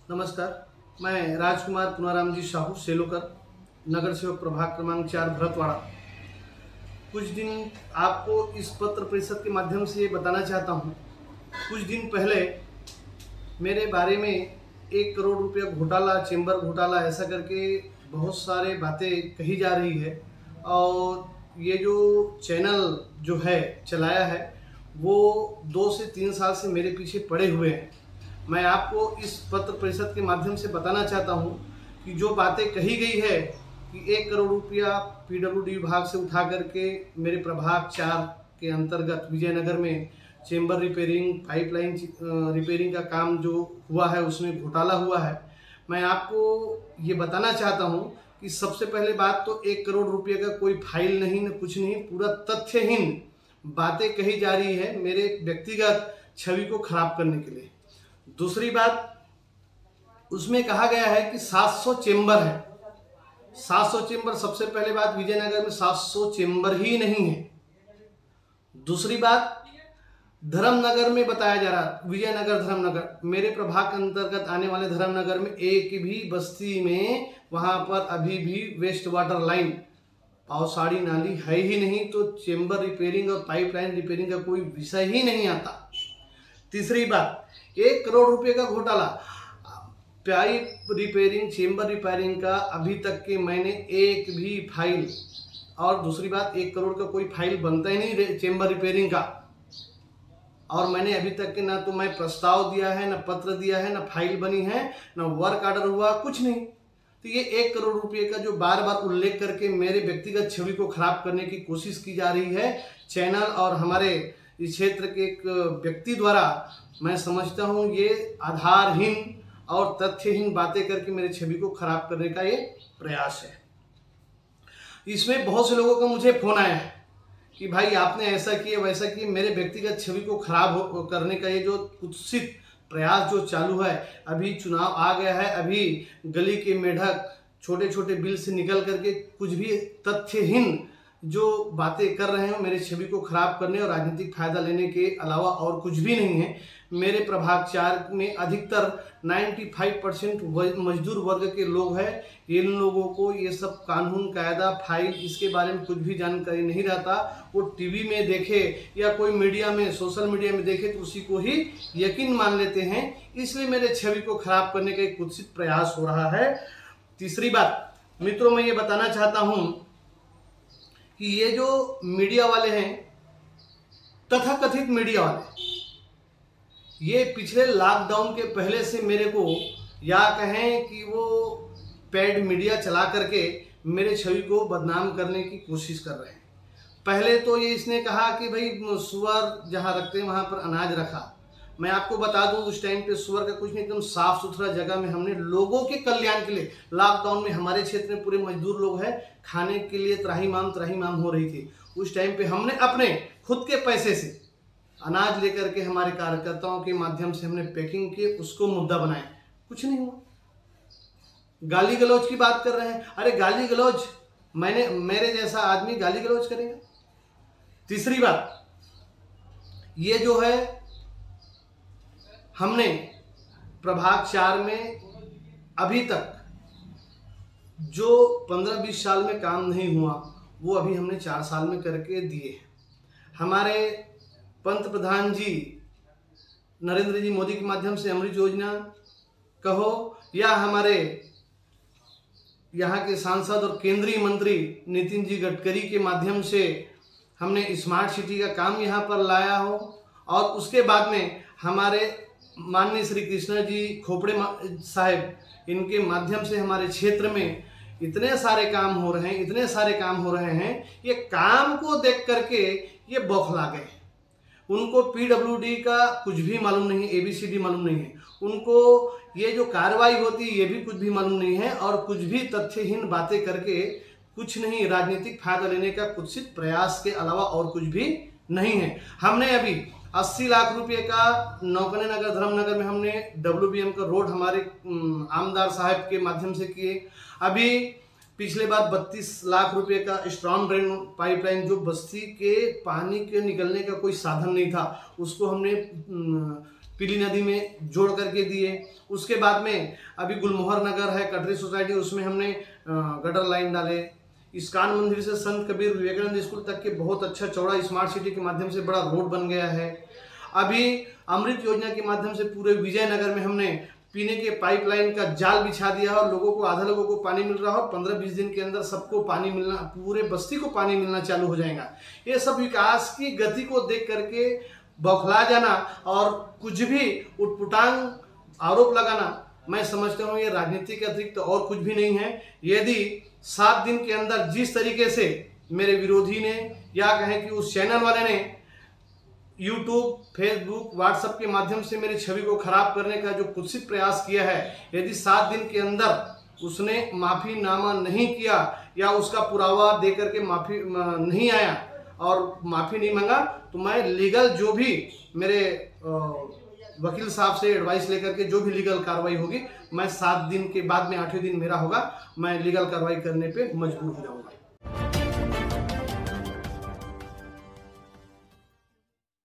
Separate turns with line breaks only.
नमस्कार, मैं राजकुमार पुनाराम जी साहू सेलोकर, नगर सेवक प्रभाग क्रमांक 4 भरतवाड़ा। कुछ दिन आपको इस पत्र परिषद के माध्यम से ये बताना चाहता हूँ। कुछ दिन पहले मेरे बारे में 1 करोड़ रुपया घोटाला, चेंबर घोटाला, ऐसा करके बहुत सारे बातें कही जा रही है। और ये जो चैनल जो है चलाया है वो 2 से 3 साल से मेरे पीछे पड़े हुए हैं। मैं आपको इस पत्र परिषद के माध्यम से बताना चाहता हूं कि जो बातें कही गई है कि 1 करोड़ रुपया पीडब्ल्यूडी विभाग से उठा करके मेरे प्रभाग 4 के अंतर्गत विजयनगर में चेंबर रिपेयरिंग, पाइपलाइन रिपेयरिंग का काम जो हुआ है उसमें घोटाला हुआ है। मैं आपको ये बताना चाहता हूं कि सबसे पहले बात तो 1 करोड़ रुपये का कोई फाइल नहीं, न कुछ नहीं, पूरा तथ्यहीन बातें कही जा रही है मेरे व्यक्तिगत छवि को खराब करने के लिए। दूसरी बात, उसमें कहा गया है कि 700 चेंबर है। 700 चेंबर, सबसे पहले बात, विजयनगर में 700 चेंबर ही नहीं है। दूसरी बात, धर्मनगर में बताया जा रहा, विजयनगर धर्मनगर, मेरे प्रभाग के अंतर्गत आने वाले धर्मनगर में एक भी बस्ती में वहां पर अभी भी वेस्ट वाटर लाइन, पावसाड़ी नाली है ही नहीं, तो चेंबर रिपेयरिंग और पाइपलाइन रिपेयरिंग का कोई विषय ही नहीं आता। तीसरी बात, 1 करोड़ रुपए का घोटाला, पाइप रिपेयरिंग, चेंबर रिपेयरिंग का अभी तक के मैंने एक भी फाइल, और दूसरी बात 1 करोड़ का कोई फाइल बनता ही नहीं चेंबर रिपेयरिंग का, और मैंने अभी तक के ना तो मैं प्रस्ताव दिया है, ना पत्र दिया है, ना फाइल बनी है, ना वर्क ऑर्डर हुआ, कुछ नहीं। तो ये 1 करोड़ रुपए का जो बार बार उल्लेख करके मेरे व्यक्तिगत छवि को खराब करने की कोशिश की जा रही है चैनल और हमारे इस क्षेत्र के एक व्यक्ति द्वारा, मैं समझता हूं ये आधारहीन और तथ्यहीन बातें करके मेरे छवि को खराब करने का ये प्रयास है। इसमें बहुत से लोगों का मुझे फोन आया है कि भाई आपने ऐसा किया, वैसा किया। मेरे व्यक्तिगत छवि को खराब करने का ये जो कुत्सित प्रयास जो चालू है, अभी चुनाव आ गया है, अभी गली के मेढक छोटे छोटे बिल से निकल करके कुछ भी तथ्यहीन जो बातें कर रहे हैं मेरे छवि को खराब करने और राजनीतिक फायदा लेने के अलावा और कुछ भी नहीं है। मेरे प्रभाग 4 में अधिकतर 95% मजदूर वर्ग के लोग हैं। इन लोगों को ये सब कानून, कायदा, फाइल, इसके बारे में कुछ भी जानकारी नहीं रहता। वो टीवी में देखे या कोई मीडिया में, सोशल मीडिया में देखे तो उसी को ही यकीन मान लेते हैं। इसलिए मेरे छवि को खराब करने का एक कुत्सित प्रयास हो रहा है। तीसरी बात मित्रों, मैं ये बताना चाहता हूं कि ये जो मीडिया वाले हैं, तथाकथित मीडिया वाले, ये पिछले लॉकडाउन के पहले से मेरे को, या कहें कि वो पेड मीडिया चला करके मेरे छवि को बदनाम करने की कोशिश कर रहे हैं। पहले तो ये इसने कहा कि भाई सुअर जहां रखते हैं वहां पर अनाज रखा। मैं आपको बता दूं उस टाइम पे सुअर का कुछ नहीं, एकदम साफ सुथरा जगह में हमने लोगों के कल्याण के लिए, लॉकडाउन में हमारे क्षेत्र में पूरे मजदूर लोग हैं, खाने के लिए त्राहिमाम हो रही थी। उस टाइम पे हमने अपने खुद के पैसे से अनाज लेकर के हमारे कार्यकर्ताओं के माध्यम से हमने पैकिंग किए, उसको मुद्दा बनाए, कुछ नहीं हुआ। गाली गलौज की बात कर रहे हैं, अरे गाली गलौज, मेरे जैसा आदमी गाली गलौज करेगा? तीसरी बात, ये जो है हमने प्रभाग 4 में अभी तक जो 15-20 साल में काम नहीं हुआ वो अभी हमने 4 साल में करके दिए। हमारे पंत प्रधान जी नरेंद्र जी मोदी के माध्यम से अमृत योजना कहो, या हमारे यहाँ के सांसद और केंद्रीय मंत्री नितिन जी गडकरी के माध्यम से हमने स्मार्ट सिटी का काम यहाँ पर लाया हो, और उसके बाद में हमारे माननीय श्री कृष्णा जी खोपड़े साहब, इनके माध्यम से हमारे क्षेत्र में इतने सारे काम हो रहे हैं, इतने सारे काम हो रहे हैं। ये काम को देख करके ये बौखला गए। उनको पीडब्ल्यूडी का कुछ भी मालूम नहीं है, एबीसीडी मालूम नहीं है, उनको ये जो कार्रवाई होती है ये भी कुछ भी मालूम नहीं है, और कुछ भी तथ्यहीन बातें करके कुछ नहीं, राजनीतिक फायदा लेने का कुत्सित प्रयास के अलावा और कुछ भी नहीं है। हमने अभी 80 लाख रुपए का नौकने नगर धर्मनगर में हमने WBM का रोड हमारे आमदार साहब के माध्यम से किए। अभी पिछले बार 32 लाख रुपए का स्ट्रॉन्ग ड्रेन पाइपलाइन, जो बस्ती के पानी के निकलने का कोई साधन नहीं था, उसको हमने पीली नदी में जोड़ करके दिए। उसके बाद में अभी गुलमोहर नगर है कटरी सोसाइटी, उसमें हमने गटर लाइन डाले। इस्कान मंदिर से संत कबीर विवेकानंद स्कूल तक के बहुत अच्छा चौड़ा स्मार्ट सिटी के माध्यम से बड़ा रोड बन गया है। अभी अमृत योजना के माध्यम से पूरे विजयनगर में हमने पीने के पाइपलाइन का जाल बिछा दिया है और लोगों को, आधा लोगों को पानी मिल रहा है और 15-20 दिन के अंदर सबको पानी मिलना, पूरे बस्ती को पानी मिलना चालू हो जाएगा। ये सब विकास की गति को देख करके बौखला जाना और कुछ भी उटपुटांग आरोप लगाना, मैं समझता हूँ ये राजनीति के अतिरिक्त और कुछ भी नहीं है। यदि 7 दिन के अंदर जिस तरीके से मेरे विरोधी ने या कहें कि उस चैनल वाले ने यूट्यूब, फेसबुक, व्हाट्सएप के माध्यम से मेरी छवि को खराब करने का जो कुत्सित प्रयास किया है, यदि 7 दिन के अंदर उसने माफीनामा नहीं किया या उसका पुरावा दे करके माफी नहीं आया और माफी नहीं मांगा, तो मैं लीगल जो भी मेरे वकील साहब से एडवाइस लेकर के जो भी लीगल कार्रवाई होगी, मैं 7 दिन के बाद में 8वें दिन मेरा होगा, मैं लीगल कार्रवाई करने पे मजबूर हो जाऊंगा।